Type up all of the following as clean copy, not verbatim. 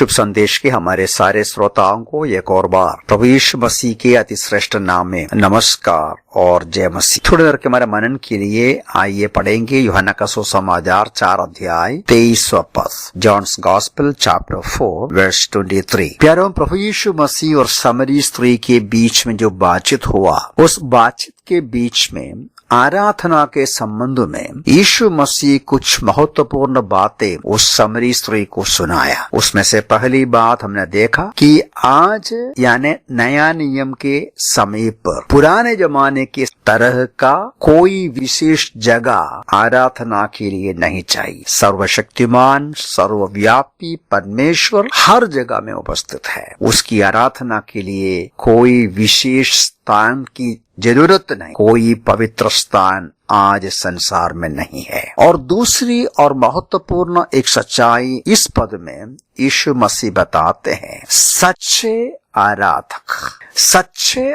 शुभ संदेश के हमारे सारे श्रोताओं को एक और बार प्रभु यीशु मसीह के अति श्रेष्ठ नाम में नमस्कार और जय मसीह। थोड़ी देर के हमारे मनन के लिए आइए पढ़ेंगे यूहन्ना का सुसमाचार 4 अध्याय 23वां पद, जॉन्स गॉस्पेल चैप्टर 4 वर्स 23। प्यारों, प्रभु यीशु मसीह और सामरी स्त्री के बीच में जो बातचीत हुआ, उस बातचीत के बीच में आराधना के संबंध में यीशु मसीह कुछ महत्वपूर्ण बातें उस सामरी स्त्री को सुनाया। उसमें से पहली बात हमने देखा कि आज यानी नया नियम के समय पर पुराने जमाने के तरह का कोई विशेष जगह आराधना के लिए नहीं चाहिए। सर्वशक्तिमान सर्वव्यापी परमेश्वर हर जगह में उपस्थित है। उसकी आराधना के लिए कोई विशेष स्थान की जरूरत नहीं। कोई पवित्र स्थान आज संसार में नहीं है। और दूसरी और महत्वपूर्ण एक सच्चाई इस पद में यीशु मसीह बताते हैं, सच्चे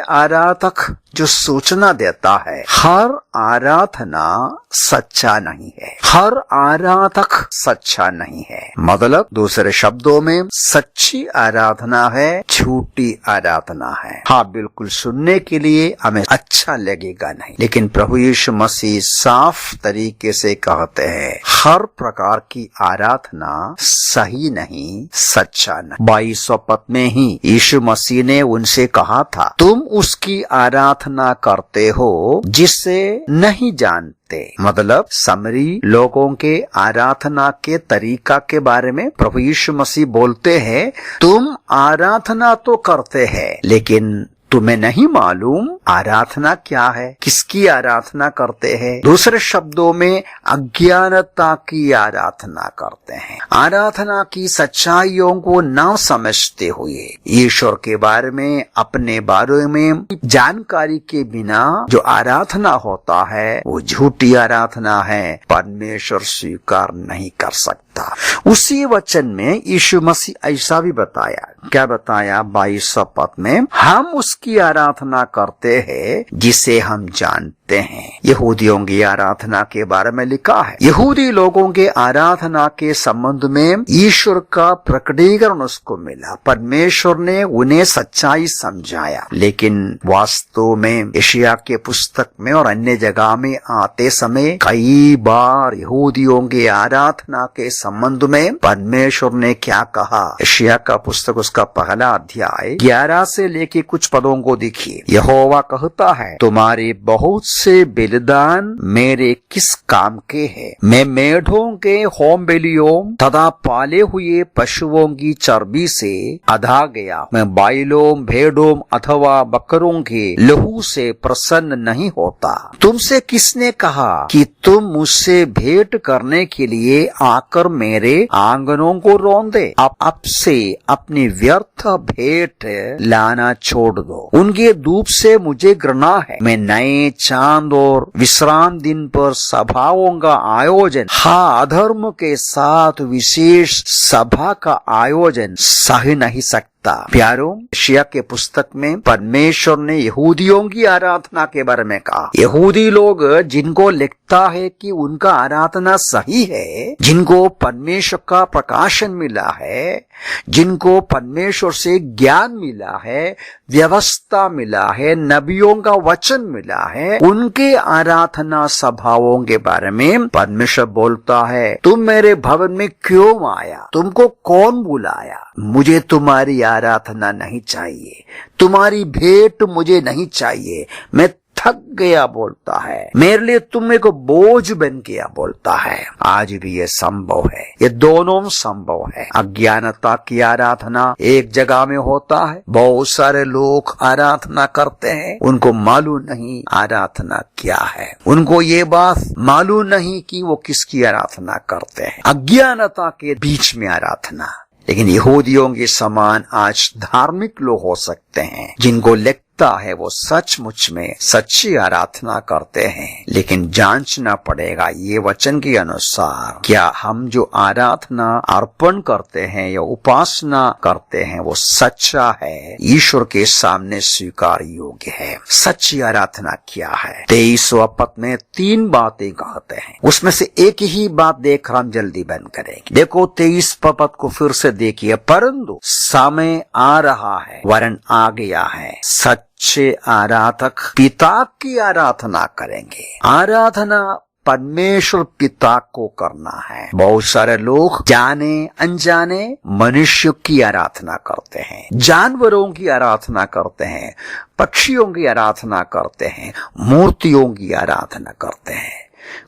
आराधक जो सूचना देता है, हर आराधना सच्चा नहीं है, हर आराधक सच्चा नहीं है। मतलब दूसरे शब्दों में सच्ची आराधना है, झूठी आराधना है। हाँ, बिल्कुल सुनने के लिए हमें अच्छा लगेगा नहीं, लेकिन प्रभु यीशु मसीह साफ तरीके से कहते हैं हर प्रकार की आराधना सही नहीं, सच्चा नहीं। 22वां पद में ही यीशु मसीह ने उनसे कहा था, तुम उसकी आराधना करते हो जिसे नहीं जानते। मतलब सामरी लोगों के आराधना के तरीका के बारे में प्रभु यीशु मसीह बोलते हैं, तुम आराधना तो करते हैं लेकिन तुम्हें नहीं मालूम आराधना क्या है, किसकी आराधना करते हैं। दूसरे शब्दों में अज्ञानता की आराधना करते हैं। आराधना की सच्चाइयों को न समझते हुए ईश्वर के बारे में, अपने बारे में जानकारी के बिना जो आराधना होता है वो झूठी आराधना है, परमेश्वर स्वीकार नहीं कर सकता। उसी वचन में यीशु मसीह ऐसा भी बताया। क्या बताया? 22वां पद में, हम उसकी आराधना करते हैं जिसे हम जानते हैं। यहूदियों की आराधना के बारे में लिखा है। यहूदी लोगों के आराधना के संबंध में ईश्वर का प्रकटीकरण उसको मिला। परमेश्वर ने उन्हें सच्चाई समझाया, लेकिन वास्तव में यशायाह के पुस्तक में और अन्य जगह में आते समय कई बार यहूदियों के आराधना के संबंध में परमेश्वर ने क्या कहा। यशायाह का पुस्तक उसका पहला अध्याय 11 से लेके कुछ पदों को देखिए। यहोवा कहता है, तुम्हारे बहुत से बलिदान मेरे किस काम के हैं? मैं मेढ़ों के होम बलियों तथा पाले हुए पशुओं की चर्बी से अधा गया। मैं बैलों, भेड़ों अथवा बकरों के लहू से प्रसन्न नहीं होता। तुमसे किसने कहा कि तुम मुझसे भेंट करने के लिए आकर मेरे आंगनों को रौंदे? अब से अपनी व्यर्थ भेंट लाना छोड़ दो। उनके धूप से मुझे घृणा है। मैं नए चांद और विश्राम दिन पर सभाओं का आयोजन, हाँ अधर्म के साथ विशेष सभा का आयोजन सह नहीं सकता। प्यारों, यशायाह के पुस्तक में परमेश्वर ने यहूदियों की आराधना के बारे में कहा। यहूदी लोग जिनको लिखता है कि उनका आराधना सही है, जिनको परमेश्वर का प्रकाशन मिला है, जिनको परमेश्वर से ज्ञान मिला है, व्यवस्था मिला है, नबियों का वचन मिला है, उनके आराधना सभाओं के बारे में परमेश्वर बोलता है, तुम मेरे भवन में क्यों आया? तुमको कौन बुलाया? मुझे तुम्हारी आराधना नहीं चाहिए, तुम्हारी भेंट मुझे नहीं चाहिए। मैं थक गया बोलता है, मेरे लिए तुम एक बोझ बन गया बोलता है। आज भी ये संभव है, ये दोनों संभव है। अज्ञानता की आराधना एक जगह में होता है, बहुत सारे लोग आराधना करते हैं, उनको मालूम नहीं आराधना क्या है, उनको ये बात मालूम नहीं कि वो किसकी आराधना करते हैं। अज्ञानता के बीच में आराधना। लेकिन यहूदियों के समान आज धार्मिक लोग हो सकते हैं जिनको लगता दिखता है वो सचमुच में सच्ची आराधना करते हैं, लेकिन जांचना पड़ेगा ये वचन के अनुसार क्या हम जो आराधना अर्पण करते हैं या उपासना करते हैं वो सच्चा है, ईश्वर के सामने स्वीकार योग्य है। सच्ची आराधना क्या है? 23वां पद में 3 बातें कहते हैं, उसमें से एक ही बात देख हम जल्दी बंद करेंगे। देखो 23 पद को फिर से देखिए, परंतु समय आ रहा है, वरन आ गया है, सच्चे आराधक पिता की आराधना करेंगे। आराधना परमेश्वर पिता को करना है। बहुत सारे लोग जाने अनजाने मनुष्य की आराधना करते हैं, जानवरों की आराधना करते हैं, पक्षियों की आराधना करते हैं, मूर्तियों की आराधना करते हैं।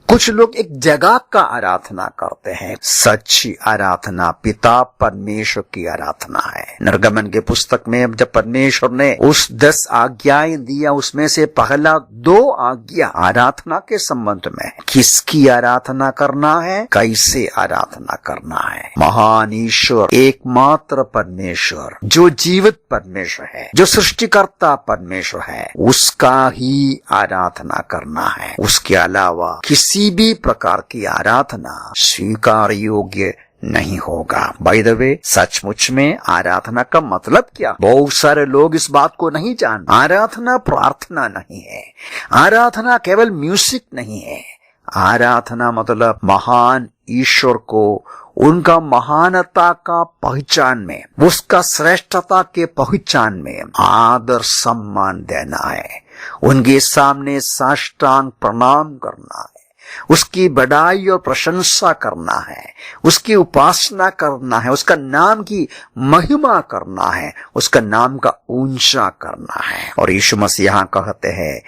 कुछ लोग एक जगह का आराधना करते हैं। सच्ची आराधना पिता परमेश्वर की आराधना है। निर्गमन के पुस्तक में जब परमेश्वर ने उस 10 आज्ञाएं दिया, उसमें से पहला 2 आज्ञा आराधना के संबंध में है। किसकी आराधना करना है, कैसे आराधना करना है। महान ईश्वर, एकमात्र परमेश्वर, जो जीवित परमेश्वर है, जो सृष्टिकर्ता परमेश्वर है, उसका ही आराधना करना है। उसके अलावा किसी भी प्रकार की आराधना स्वीकार योग्य नहीं होगा। बाय द वे, सचमुच में आराधना का मतलब क्या? बहुत सारे लोग इस बात को नहीं जानते। आराधना प्रार्थना नहीं है, आराधना केवल म्यूजिक नहीं है। आराधना मतलब महान ईश्वर को उनका महानता का पहचान में, उसका श्रेष्ठता के पहचान में आदर सम्मान देना है, उनके सामने साष्टांग प्रणाम करना है, उसकी बड़ाई और प्रशंसा करना है, उसकी उपासना करना है, उसका नाम की महिमा करना है, उसका नाम का ऊंचा करना है। और यीशु मसीह यहाँ कहते हैं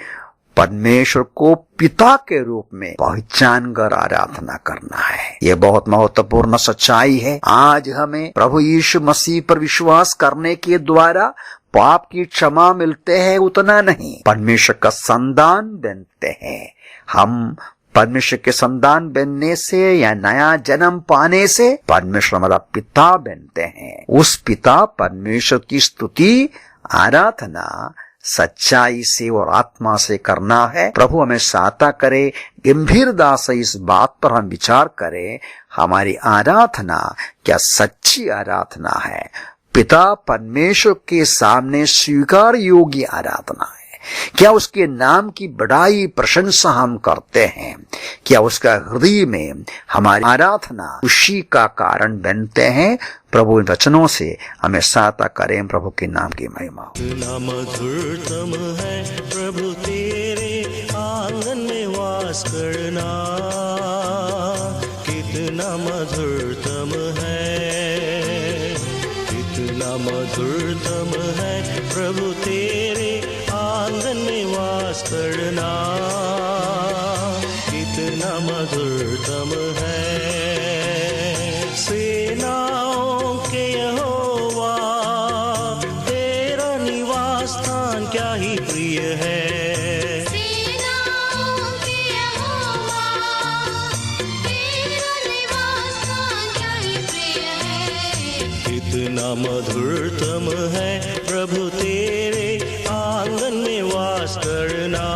परमेश्वर को पिता के रूप में पहचान कर आराधना करना है। यह बहुत महत्वपूर्ण सच्चाई है। आज हमें प्रभु यीशु मसीह पर विश्वास करने के द्वारा पाप की क्षमा मिलते हैं, उतना नहीं, परमेश्वर का संतान बनते हैं। हम परमेश्वर के संतान बनने से या नया जन्म पाने से परमेश्वर हमारा पिता बनते हैं। उस पिता परमेश्वर की स्तुति आराधना सच्चाई से और आत्मा से करना है। प्रभु हमें सहायता करे, गंभीरता से इस बात पर हम विचार करें, हमारी आराधना क्या सच्ची आराधना है, पिता परमेश्वर के सामने स्वीकार योग्य आराधना है। क्या उसके नाम की बड़ाई प्रशंसा हम करते हैं? क्या उसका हृदय में हमारी आराधना खुशी का कारण बनते हैं? प्रभु इन वचनों से हमें सहायता करें। प्रभु के नाम की महिमा। कितना मधुरतम है प्रभु तेरे आंगन में वास करना, कितना मधुरतम है, कितना मधुरतम है प्रभु तेरे आंगन में वास करना, कितना मधुरतम है। सेनाओं के यहोवा तेरा निवास स्थान क्या ही प्रिय है। सेनाओं के यहोवा तेरा निवास स्थान क्या ही प्रिय है। कितना मधुरतम है प्रभु तेरे आंगन में वास करना,